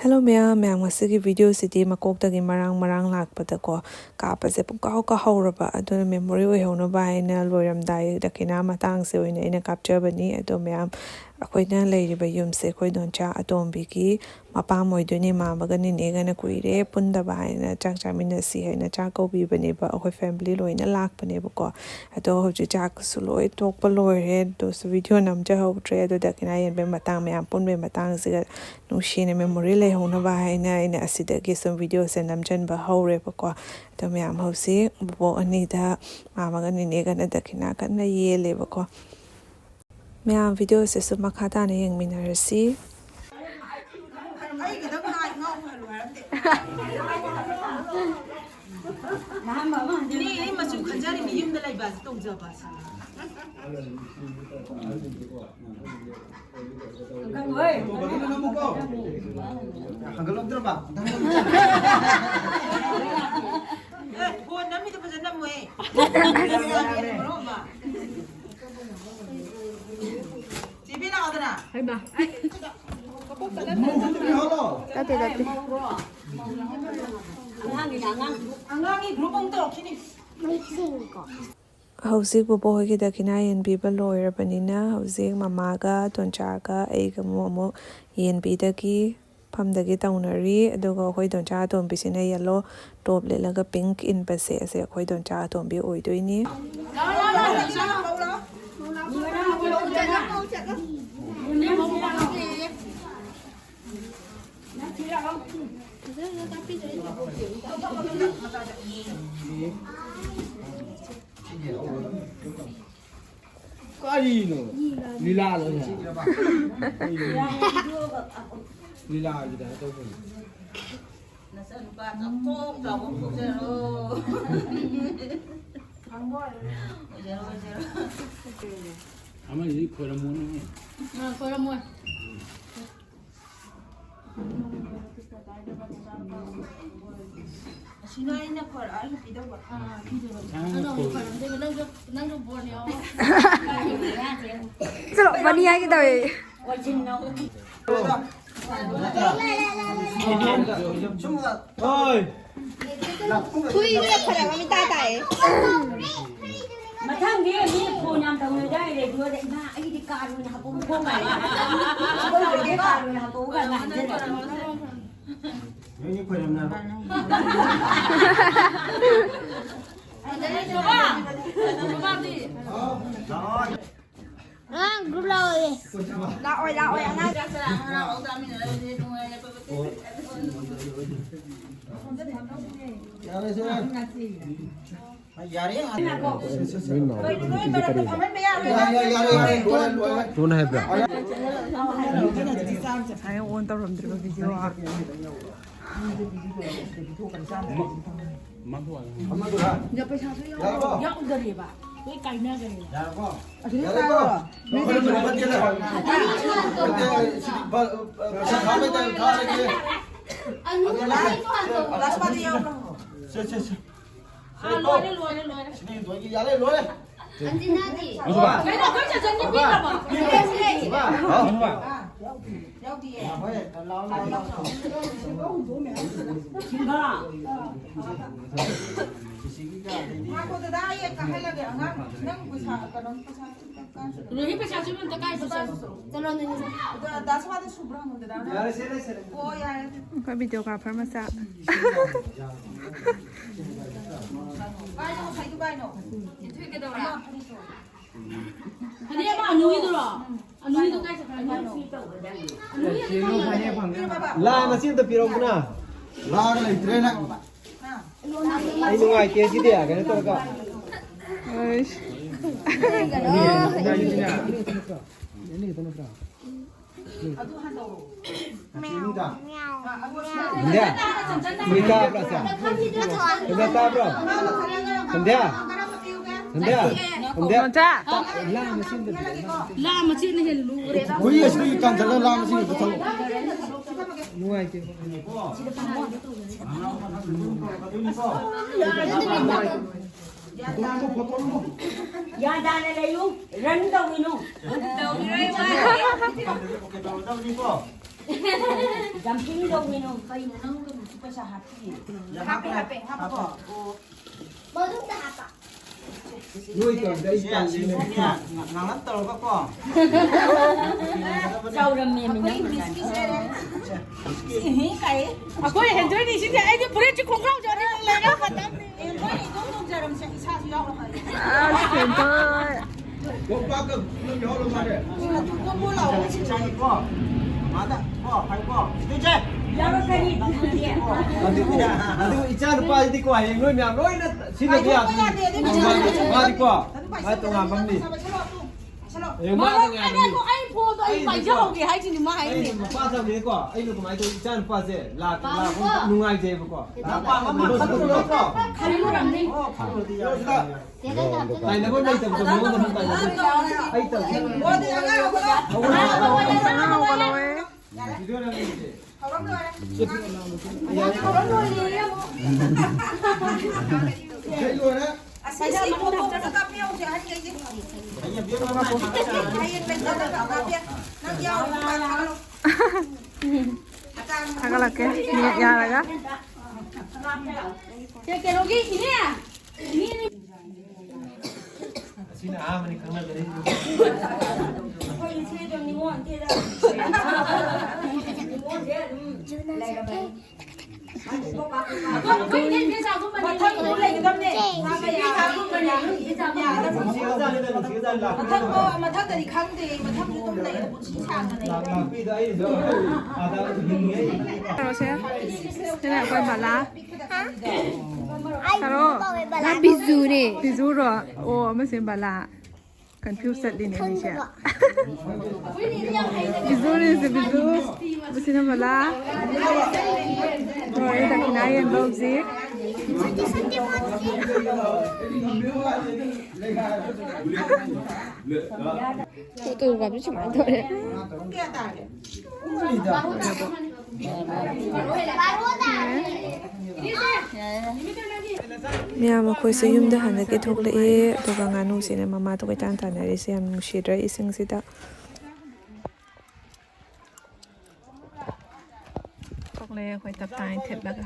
Hello ma'am, ngasiगी video sidi makok marang lakpada ko kapase pungkaw ka hauraba aduna memory oi hono ba ina loiramdai dakina matang se oina ina capture bani ado ma'am akoina leiriba yumse koi doncha atombi ki mapam oiduni mamaga ni negana kuire punda ba ina chak chamina si haina chako bi bani ba akoi family loina lakpane ba ko ado hoji chak suloi tokpa loire do su video namja hautre ado dakina yen be matang ma'am pun be matang siga nushine memory le hono ba haina ina asidagi some video se namjan ba haure ba ko ado ma'am hausi bo anida mamaga ni negana dakina kana yele ba ko ma'am video se su makata na yang minarasi ini masuk kanjari ni yum dalai bas tong jaba sa kang oi Hanggalong drama. ho nami to pasan nam we jibi na odana hai ba dati angangi grupong to kini hausi bu boy ki dakina yen bi ba loire banina hausi mamaga donchaga eiga momo yen bi dagi pamdagi taunari aduga khoi doncha tom bisina yellow top le laga pink in base ase khoi doncha tom bi oidoini Kali no. Lila lo ya. Lila juga tu pun. nasa lupa kapok tawo ko zero Amal ini kurang mana ni? Koramon Sinai na por alu pidaw ba Selo bani ai kita we Oi. Matang dia ni pun yang tahu dah dia dua dek mak ini di karun yang pun pun mai. Dia karun yang pun kan lah. Ini kurang mana? Tuna hebra. saya on tarom driba video a Ako da dai ka halaga angang nang busa kanon busa Rohi pe chachu men takai se. Chalo ni. da daswa de subra mo da na o ya ka video ka pharmacy bai no sai du bai no Ani ba anu itu loh. Anu itu kai se kai. La masih tu pirong puna. La kalau itu nak. Ini nungai tiada dia kan itu agak. Ini itu nak. adu han do Ini dah. Dia. Mereka berasa. Mereka berapa? Dia. Dia. doncha La masih tu. La macam ni lu. Koi asli kan jalan la masih tu tahu. Nungai tiada. Ya dah ada lu. Rendang ini. Đâu đi po. Jumping đâu mình không phải nó cũng phải sao hạt gì. hấp bỏ Mau dong dah apa? nuôi còn đây càng gì nữa nắng lắm tàu các con Sau rồi mình nó cái 아까 현준이 진짜 애기 브레이크 공감 전에 내가 봤다. em nói thì cũng không giờ làm sẽ sao thì đâu là 아 진짜 bốc bác cơ nó nhỏ luôn mà đấy nhưng mà tôi có mua lẩu chị trai có mà đã có phải có tôi chơi Jangan kali dia. nanti ican lupa di kuah yang nuôi mèo nuôi nó xin được việc mà đi qua mà tụi làm bấm đi em 뭐 mà tụi làm 아니 뭐 아이 보도 이 발전기 하지 니 뭐 하이. đi qua sao đi qua anh được máy tôi ican lupa gì là nungai gì vậy qua nó sắp được rồi Kalau orang ni. này nó có đây tầm tầm nó không phải ai tầm mua thì ăn ăn không 아 video này không lắm rồi đấy luôn á Saya sih mau cakap dia usia hari ini. Saya pengen cakap dia. Nak jauh kalau 아가라게 야라가 Ya que no gini ya. xin à mình khăng lên đấy Kau ini saya ni mau dia dah. Mau dia. Kau ini dia sahaja mà mana. thân cũng lên tâm đi. Mà thân thì khăn thì mà thân như tôm này cũng chính xác rồi này. làm phi đấy rồi à ta hình ấy 사로세요? 그냥 거의 말라 Ay, 사로 bawa bala. 비주로 오 무슨 말라 confused 리네 미시야 비주르스 비주 무슨 말라 rồi ta khi nãy em đâu gì tôi gặp chứ mà thôi đấy Kia tài. ꯃꯌꯥꯝ ꯑꯩꯈꯣꯏꯁꯨ ꯌꯨꯝꯗ ꯍꯟꯗꯛꯀꯤ ꯊꯣꯛꯂꯛꯑꯦ ꯑꯗꯨꯒ ꯉꯥꯅꯨꯁꯤꯅ ꯃꯃꯥꯗꯣ ꯀꯣꯏꯇꯥꯟ ꯇꯥꯟꯅꯔꯤꯁꯦ ꯌꯥꯝ ꯅꯨꯡꯁꯤꯗ꯭ꯔꯥ ꯏꯁꯤꯡꯁꯤꯗ ꯊꯣꯛꯂꯛꯑꯦ ꯑꯩꯈꯣꯏ ꯇꯞꯇꯥꯏ ꯊꯤꯠꯂꯒ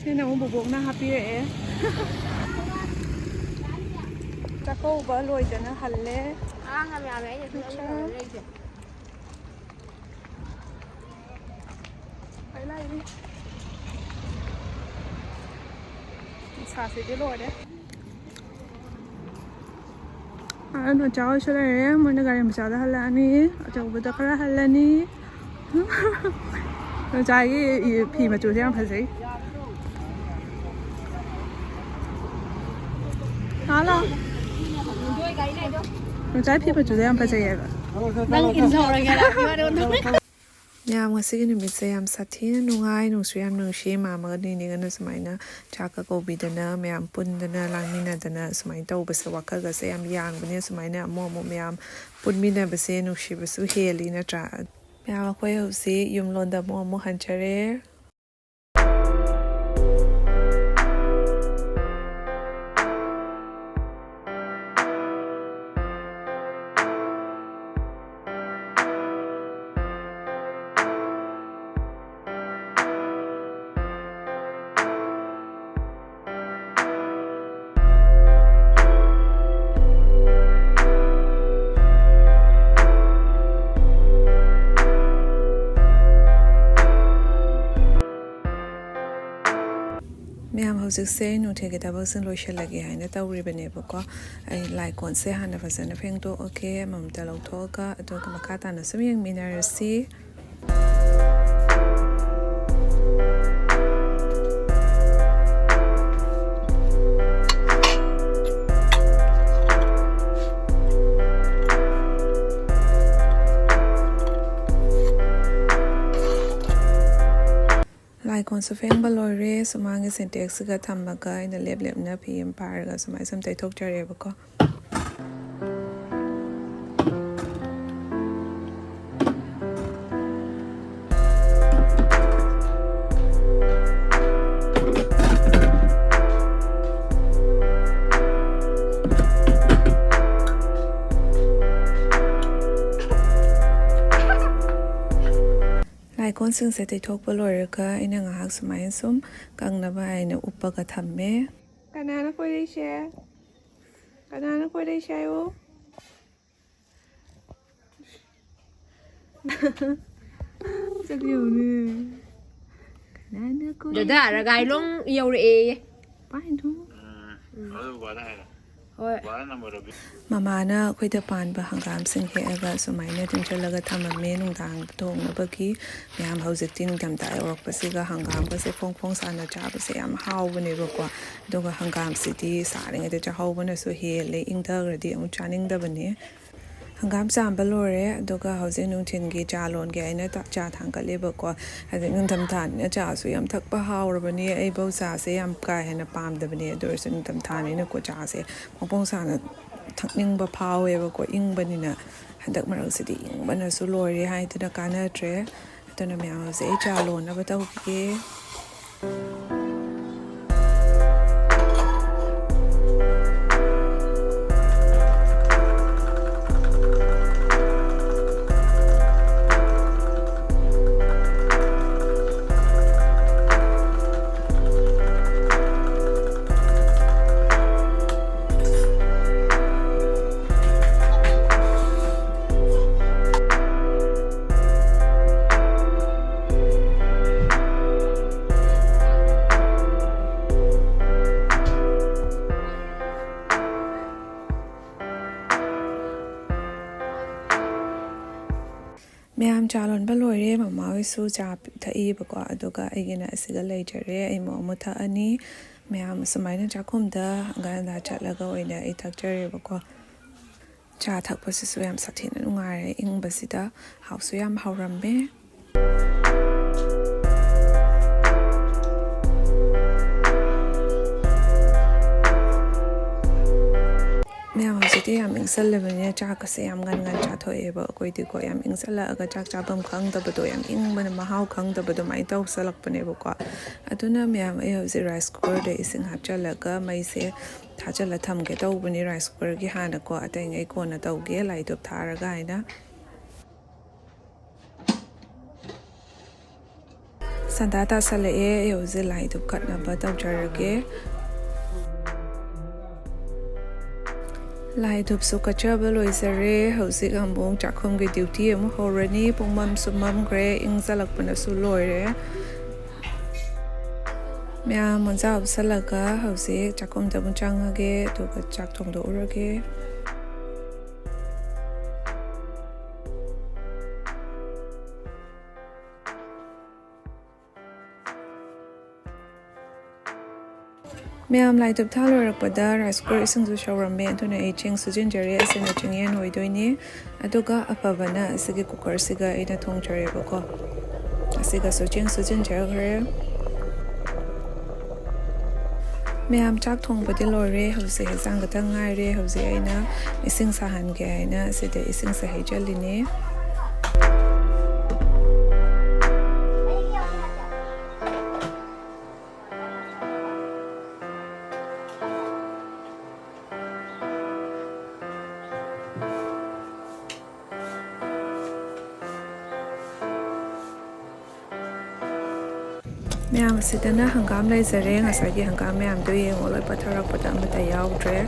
ꯁꯤꯅ ꯑꯃꯨꯛ ꯕꯣꯕꯣꯛꯅ ꯍꯥꯞꯄꯤꯔꯛꯑꯦ ꯆꯥꯛꯀꯧꯕ ꯂꯣꯏꯗꯅ ꯍꯜꯂꯦ ꯅꯨꯡꯁꯥꯁꯤꯗꯤ ꯂꯣꯏꯔꯦ ꯅꯣꯆꯥ ꯍꯣꯏꯁꯨ ꯂꯩꯔꯦ ꯃꯣꯏꯅ ꯒꯥꯔꯤ ꯃꯆꯥꯗ ꯍꯜꯂꯛꯑꯅꯤ ꯑꯆꯧꯕꯗ ꯈꯔ ꯍꯜꯂꯅꯤ ꯅꯣꯆꯥꯒꯤ ꯐꯤ ꯃꯆꯨꯁꯦ ꯌꯥꯝ ꯐꯖꯩ ꯍꯜꯂꯣ ꯅꯣꯆꯥꯒꯤ ꯐꯤ ꯃꯆꯨꯗꯣ ꯌꯥꯝ ꯐꯖꯩꯌꯦꯕ Nang insaurang ꯃꯌꯥꯝ ꯉꯁꯤꯒꯤ ꯅꯨꯃꯤꯠꯁꯦ ꯌꯥꯝ ꯁꯥꯊꯤꯅ ꯅꯨꯡꯉꯥꯏ ꯅꯨꯡꯁꯨ ꯌꯥꯝ ꯅꯨꯡꯁꯤ ꯃꯥꯝꯃꯒ ꯅꯤꯅꯦꯒꯅ ꯁꯨꯃꯥꯏꯅ ꯆꯥꯛꯀ ꯀꯧꯕꯤꯗꯅ ꯃꯌꯥꯝ ꯄꯨꯟꯗꯅ ꯂꯥꯡꯃꯤꯟꯅꯗꯅ ꯁꯨꯃꯥꯏꯅ ꯇꯧꯕꯁꯦ ꯋꯥꯈꯜꯒꯁꯦ ꯌꯥꯝ ꯌꯥꯡꯕꯅꯦ ꯁꯨꯃꯥꯏꯅ ꯑꯃꯨꯛ ꯑꯃꯨꯛ ꯃꯌꯥꯝ ꯄꯨꯟꯃꯤꯟꯅꯕꯁꯦ ꯅꯨꯡꯁꯤꯕꯁꯨ ꯍꯦꯜꯂꯤ ꯅꯠꯇ꯭ꯔꯥ ꯃꯌꯥꯝ ꯑꯩꯈꯣꯏ ꯍꯧꯖꯤꯛ ꯌꯨꯝꯂꯣꯟꯗ ꯑꯃꯨꯛ ꯍꯟꯖꯔꯦ ꯃꯌꯥꯝ ꯍꯧꯖꯤꯛꯁꯦ ꯅꯨꯡꯊꯤꯜꯒꯤ ꯊꯕꯛꯁꯤꯡ ꯂꯣꯏꯁꯤꯜꯂꯒꯦ ꯍꯥꯏꯅ ꯇꯧꯔꯤꯕꯅꯦꯕꯀꯣ ꯑꯩ ꯂꯥꯏꯀꯣꯟꯁꯦ ꯍꯥꯟꯅ ꯐꯖꯅ ꯐꯦꯡꯗꯣꯛꯑꯒꯦ ꯑꯃꯃꯝꯇ ꯂꯧꯊꯣꯛꯑꯒ ꯑꯗꯨꯒ ꯃꯈꯥ ꯇꯥꯅ ꯁꯨꯝ ꯌꯦꯡꯃꯤꯟꯅꯔꯁꯤ ꯂꯥꯏꯀꯣꯟꯁꯨ ꯐꯦꯡꯕ ꯂꯣꯏꯔꯦ ꯁꯨꯃꯥꯡꯒꯤ ꯁꯤꯟꯇꯦꯛꯁꯤꯒ ꯊꯝꯃꯒ ꯑꯩꯅ ꯂꯦꯞ ꯂꯦꯞꯅ ꯐꯤ ꯑꯃ ꯄꯥꯔꯒ ꯁꯨꯃꯥꯏꯅ ꯁꯨꯝ ꯇꯩꯊꯣꯛꯆꯔꯦꯕꯀꯣ ꯂꯩꯀꯣꯟꯁꯤꯡꯁꯦ ꯇꯩꯊꯣꯛꯄ ꯂꯣꯏꯔꯒ ꯑꯩꯅ ꯉꯥꯏꯍꯥꯛ ꯁꯨꯃꯥꯏꯅ ꯁꯨꯝ ꯀꯪꯅꯕ ꯍꯥꯏꯅ ꯎꯞꯄꯒ ꯊꯝꯃꯦ ꯀꯅꯥꯅ ꯀꯣꯏꯔꯛꯏꯁꯦꯀꯅꯥꯅ ꯀꯣꯏꯔꯛꯏꯁꯦ ꯍꯥꯏꯌꯣ ꯆꯠꯌꯧꯅꯦ ꯀꯅꯥꯅ ꯀꯣꯏꯔꯛꯏꯁꯦ ꯗꯗꯥ ꯔꯒꯥꯏꯂꯣꯡ ꯌꯧꯔꯛꯑꯦ ꯄꯥꯏꯅꯣ ꯍꯣꯏ ꯃꯃꯥꯅ ꯑꯩꯈꯣꯏꯗ ꯄꯥꯟꯕ ꯍꯪꯒꯥꯝꯁꯤꯡ ꯍꯦꯛꯑꯒ ꯁꯨꯃꯥꯏꯅ ꯇꯨꯡꯁꯤꯜꯂꯒ ꯊꯝꯃꯝꯃꯦ ꯅꯨꯡꯗꯥꯡꯗ ꯊꯣꯡꯅꯕꯒꯤ ꯃꯌꯥꯝ ꯍꯧꯖꯤꯛꯇꯤ ꯅꯤꯡꯊꯝꯊꯥ ꯌꯧꯔꯛꯄꯁꯤꯒ ꯍꯪꯒꯥꯝꯒꯁꯦ ꯐꯣꯡ ꯐꯣꯡ ꯁꯥꯅ ꯆꯥꯕꯁꯦ ꯌꯥꯝ ꯍꯥꯎꯕꯅꯦꯕꯀꯣ ꯑꯗꯨꯒ ꯍꯪꯒꯥꯝꯁꯤꯗꯤ ꯁꯥꯔꯤꯉꯩꯗ ꯆꯥꯍꯧꯕꯅꯁꯨ ꯍꯦꯜꯂꯦ ꯏꯪꯊꯈ꯭ꯔꯗꯤ ꯑꯃꯨꯛ ꯆꯥꯅꯤꯡꯗꯕꯅꯦ ꯍꯪꯒꯥꯝ ꯆꯥꯝꯕ ꯂꯣꯏꯔꯦ ꯑꯗꯨꯒ ꯍꯧꯖꯤꯛ ꯅꯨꯡꯊꯤꯟꯒꯤ ꯆꯥ ꯂꯣꯟꯒꯦ ꯑꯩꯅ ꯆꯥ ꯊꯥꯡꯒꯠꯂꯦꯕꯀꯣ ꯍꯧꯖꯤꯛ ꯅꯤꯡꯊꯝꯊꯥꯅꯤꯅ ꯆꯥꯁꯨ ꯌꯥꯝ ꯊꯛꯄ ꯍꯥꯎꯔꯕꯅꯤ ꯑꯩꯐꯧ ꯆꯥꯁꯦ ꯌꯥꯝ ꯀꯥ ꯍꯦꯟꯅ ꯄꯥꯝꯗꯕꯅꯦ ꯑꯗꯨ ꯑꯣꯏꯔꯁꯨ ꯅꯤꯡꯊꯝꯊꯥꯅꯤꯅꯀꯣ ꯆꯥꯁꯦ ꯐꯣꯡ ꯐꯣꯡ ꯁꯥꯅ ꯊꯛꯅꯤꯡꯕ ꯐꯥꯎꯋꯦꯕꯀꯣ ꯏꯪꯕꯅꯤꯅ ꯍꯟꯗꯛ ꯃꯔꯛꯁꯤꯗꯤ ꯏꯪꯕꯅꯁꯨ ꯂꯣꯏꯔꯦ ꯍꯥꯏꯗꯨꯅ ꯀꯥꯟꯅꯗ꯭ꯔꯦ ꯑꯗꯨꯅ ꯃꯌꯥꯝ ꯍꯧꯖꯤꯛ ꯑꯩ ꯆꯥ ꯂꯣꯟꯅꯕ ꯇꯧꯈꯤꯒꯦ ꯃꯌꯥꯝ ꯆꯥ ꯂꯣꯟꯕ ꯂꯣꯏꯔꯦ ꯃꯃꯥ ꯍꯣꯏꯁꯨ ꯆꯥ ꯊꯛꯏꯕꯀꯣ ꯑꯗꯨꯒ ꯑꯩꯒꯤꯅ ꯑꯁꯤꯗ ꯂꯩꯖꯔꯦ ꯑꯩ ꯑꯃꯨꯛ ꯊꯛꯑꯅꯤ ꯃꯌꯥꯝ ꯁꯨꯃꯥꯏꯅ ꯆꯥꯛꯈꯨꯝꯗ ꯍꯪꯒꯥ ꯆꯠꯂꯒ ꯑꯣꯏꯅ ꯑꯩ ꯊꯛꯆꯔꯦꯕꯀꯣ ꯆꯥ ꯊꯛꯄꯁꯤꯁꯨ ꯌꯥꯝ ꯁꯥꯊꯤꯅ ꯅꯨꯡꯉꯥꯏꯔꯦ ꯏꯪꯕꯁꯤꯗ ꯍꯥꯎꯁꯨ ꯌꯥꯝ ꯍꯥꯎꯔꯝꯃꯦ ꯃꯌꯥꯝ ꯍꯧꯖꯤꯛꯇꯤ ꯌꯥꯝ ꯏꯪꯁꯜꯂꯕꯅꯤꯅ ꯆꯥꯛꯀꯁꯦ ꯌꯥꯝ ꯉꯟ ꯆꯥꯊꯣꯛꯑꯦꯕ ꯑꯩꯈꯣꯏꯗꯤꯀꯣ ꯌꯥꯝ ꯏꯪꯁꯜꯂꯛꯑꯒ ꯆꯥꯛ ꯆꯥꯐꯝ ꯈꯪꯗꯕꯗꯣ ꯌꯥꯝ ꯏꯪꯕꯅ ꯃꯍꯥꯎ ꯈꯪꯗꯕꯗꯣ ꯑꯗꯨꯃꯥꯏꯅ ꯇꯧꯁꯜꯂꯛꯄꯅꯦꯕꯀꯣ ꯑꯗꯨꯅ ꯃꯌꯥꯝ ꯑꯩ ꯍꯧꯖꯤꯛ ꯔꯥꯏꯁ ꯀꯨꯀꯔꯗ ꯏꯁꯤꯡ ꯍꯥꯞꯆꯤꯜꯂꯒ ꯃꯩꯁꯦ ꯊꯥꯖꯤꯜꯂ ꯊꯝꯒꯦ ꯇꯧꯕꯅꯤ ꯔꯥꯏꯁ ꯀꯨꯀꯔꯒꯤ ꯍꯥꯟꯅꯀꯣ ꯑꯇꯩꯉꯩ ꯀꯣꯟꯅ ꯇꯧꯒꯦ ꯂꯥꯏ ꯙꯨꯞ ꯊꯥꯔꯒ ꯍꯥꯏꯅ ꯁꯟꯗꯥ ꯇꯥꯁꯜꯂꯛꯑꯦ ꯑꯩ ꯍꯧꯖꯤꯛ ꯂꯥꯏ ꯙꯨꯞ ꯀꯠꯅꯕ ꯇꯧꯖꯔꯒꯦ ꯂꯥꯏ ꯙꯨꯞꯁꯨ ꯀꯠꯆꯕ ꯂꯣꯏꯖꯔꯦ ꯍꯧꯖꯤꯛ ꯑꯃꯨꯛ ꯆꯥꯛꯈꯨꯝꯒꯤ ꯗ꯭ꯌꯨꯇꯤ ꯑꯃꯨꯛ ꯍꯧꯔꯅꯤ ꯄꯨꯡꯃꯝꯁꯨ ꯃꯝꯈ꯭ꯔꯦ ꯏꯪꯖꯜꯂꯛꯄꯅꯁꯨ ꯂꯣꯏꯔꯦ ꯃꯌꯥꯝ ꯃꯣꯟꯖꯥ ꯎꯞꯁꯜꯂꯒ ꯍꯧꯖꯤꯛ ꯆꯥꯛꯈꯨꯝꯗ ꯑꯃꯨꯛ ꯆꯪꯉꯒꯦ ꯑꯗꯨꯒ ꯆꯥꯛ ꯊꯣꯡꯗꯣꯛꯎꯔꯒꯦ ꯃꯌꯥꯝ ꯂꯥꯏ ꯙꯨꯞ ꯊꯥ ꯂꯣꯏꯔꯛꯄꯗ ꯔꯥꯏꯁ ꯀꯨꯀꯔ ꯏꯁꯤꯡꯁꯨ ꯁꯧꯔꯝꯃꯦ ꯑꯗꯨꯅ ꯑꯩ ꯆꯦꯡ ꯁꯨꯖꯤꯟꯖꯔꯦ ꯑꯁꯤꯅ ꯆꯦꯡꯌꯦꯟ ꯑꯣꯏꯗꯣꯏꯅꯤ ꯑꯗꯨꯒ ꯑꯐꯕꯅ ꯑꯁꯤꯒꯤ ꯀꯨꯀꯔꯁꯤꯒ ꯑꯩꯅ ꯊꯣꯡꯖꯔꯦꯕꯀꯣ ꯑꯁꯤꯒꯁꯨ ꯆꯦꯡ ꯁꯨꯖꯤꯟꯖꯈ꯭ꯔꯦ ꯃꯌꯥꯝ ꯆꯥꯛ ꯊꯣꯡꯕꯗꯤ ꯂꯣꯏꯔꯦ ꯍꯧꯖꯤꯛ ꯍꯦꯟꯖꯥꯡ ꯈꯛꯇꯪ ꯉꯥꯏꯔꯦ ꯍꯧꯖꯤꯛ ꯑꯩꯅ ꯏꯁꯤꯡ ꯁꯥꯍꯟꯒꯦ ꯍꯥꯏꯅ ꯑꯁꯤꯗ ꯏꯁꯤꯡꯁꯦ ꯍꯩꯖꯤꯜꯂꯤꯅꯦ ꯃꯌꯥꯝ ꯑꯁꯤꯗꯅ ꯍꯪꯒꯥꯝ ꯂꯩꯖꯔꯦ ꯉꯁꯥꯏꯒꯤ ꯍꯪꯒꯥꯝ ꯃꯌꯥꯝꯗꯣ ꯌꯦꯡꯉꯣ ꯂꯣꯏ ꯄꯠꯊꯔꯛꯄꯗ ꯑꯃꯠꯇ ꯌꯥꯎꯗ꯭ꯔꯦ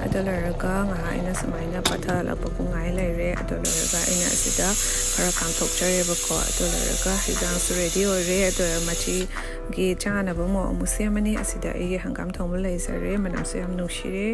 ꯑꯗꯨ ꯂꯣꯏꯔꯒ ꯉꯥꯏꯍꯥꯛ ꯑꯩꯅ ꯁꯨꯃꯥꯏꯅ ꯄꯠꯊꯍꯜꯂꯛꯄ ꯄꯨꯡꯉꯥꯏ ꯂꯩꯔꯦ ꯑꯗꯨ ꯂꯣꯏꯔꯒ ꯑꯩꯅ ꯑꯁꯤꯗ ꯈꯔ ꯀꯥꯝꯊꯣꯛꯆꯔꯦꯕꯀꯣ ꯑꯗꯨ ꯂꯣꯏꯔꯒ ꯍꯤꯟꯖꯥꯡꯁꯨ ꯔꯦꯗꯤ ꯑꯣꯏꯔꯦ ꯑꯗꯨ ꯃꯆꯤꯒꯤ ꯆꯥꯅꯕ ꯃꯣꯔꯣꯛ ꯑꯃꯨꯛ ꯁꯦꯝꯃꯅꯤ ꯑꯁꯤꯗ ꯑꯩꯒꯤ ꯍꯪꯒꯥꯝ ꯊꯣꯡꯕ ꯂꯩꯖꯔꯦ ꯃꯅꯝꯁꯨ ꯌꯥꯝ ꯅꯨꯡꯁꯤꯔꯦ